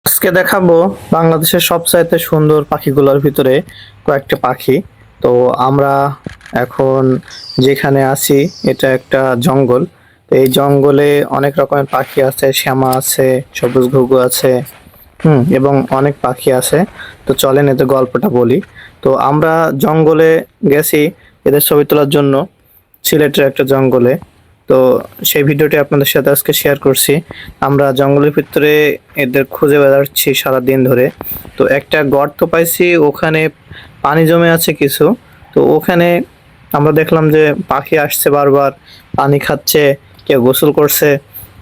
আজকে দেখাবো বাংলাদেশের সবচাইতে সুন্দর পাখিগুলোর ভিতরে কয়েকটা পাখি। তো আমরা এখন যেখানে আছি এটা একটা জঙ্গল। তো এই জঙ্গলে অনেক রকমের পাখি আছে, শ্যামা আছে, সবুজ ঘুঘু আছে, এবং অনেক পাখি আছে। তো চলেন এদের গল্পটা বলি। তো আমরা জঙ্গলে গেছি এদের ছবি তোলার জন্য, সিলেটের একটা জঙ্গলে। তো সেই ভিডিওটি আপনাদের সাথে আজকে শেয়ার করছি। আমরা জঙ্গলের ভিতরে এদের খুঁজে বেড়াচ্ছি সারাদিন ধরে। তো একটা গর্ত পাইছি, ওখানে পানি জমে আছে কিছু। তো ওখানে আমরা দেখলাম যে পাখি আসছে বারবার, পানি খাচ্ছে, কেউ গোসল করছে।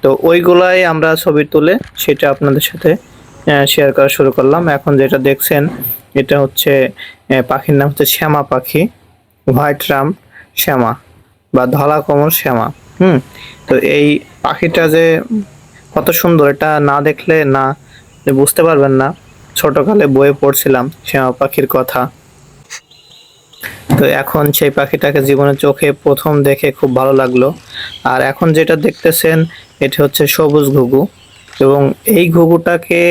তো ওইগুলাই আমরা ছবি তুলে সেটা আপনাদের সাথে শেয়ার করা শুরু করলাম। এখন যেটা দেখছেন এটা হচ্ছে পাখির নাম হচ্ছে শ্যামা পাখি, হোয়াইট রাম শ্যামা বা ধলা কমল শ্যামা। হুম তো এই পাখিটা যে কত সুন্দর, এটা না দেখলে না বুঝতে পারবেন না। ছোটকালে বইয়ে পড়ছিলাম শ্যামা পাখির কথা। তো এখন সেই পাখিটাকে জীবনে চোখে প্রথম দেখে খুব ভালো লাগলো। আর এখন যেটা দেখতেছেন এটা হচ্ছে সবুজ ঘুঘু। এবং এই ঘুঘুটাকে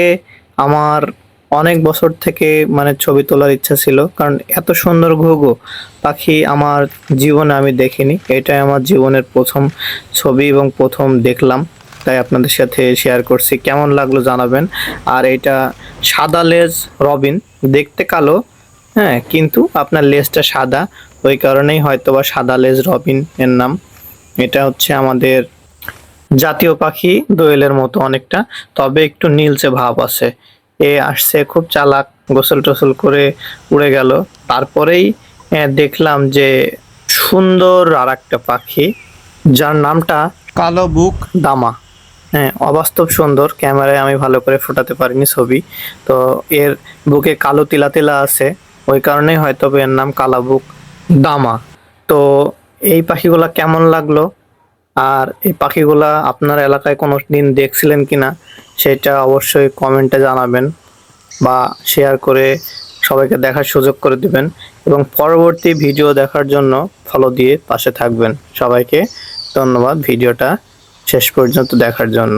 আমার অনেক বছর থেকে মানে ছবি তোলার ইচ্ছা ছিল, কারণ এত সুন্দর ঘুঘু পাখি আমার জীবনে আমি দেখিনি। এটাই আমার জীবনের প্রথম ছবি এবং প্রথম দেখলাম, তাই আপনাদের সাথে শেয়ার করছি। কেমন লাগলো জানাবেন। আর এটা সাদা লেজ রবিন, দেখতে কালো, হ্যাঁ, কিন্তু আপনার লেজটা সাদা, ওই কারণেই হয়তোবা সাদা লেজ রবিন এর নাম। এটা হচ্ছে আমাদের জাতীয় পাখি, দোয়েলের মতো অনেকটা, তবে একটু নীলচে ভাব আছে। এ আসছে খুব চালাক, গোসল টোসল করে উড়ে গেল। তারপরেই দেখলাম যে সুন্দর আর একটা পাখি যার নামটা কালো বুক দামা। হ্যাঁ, অবাস্তব সুন্দর, ক্যামেরায় আমি ভালো করে ফোটাতে পারিনি ছবি। তো এর বুকে কালো তিলা তিলা আছে, ওই কারণেই হয়তো এর নাম কালা বুক দামা। তো এই পাখিগুলা কেমন লাগলো, আর এই পাখিগুলা আপনার এলাকায় কোনো দিন দেখছিলেন কিনা সেটা অবশ্যই কমেন্টে জানাবেন বা শেয়ার করে সবাইকে দেখার সুযোগ করে দিবেন। এবং পরবর্তী ভিডিও দেখার জন্য ফলো দিয়ে পাশে থাকবেন। সবাইকে ধন্যবাদ ভিডিওটা শেষ পর্যন্ত দেখার জন্য।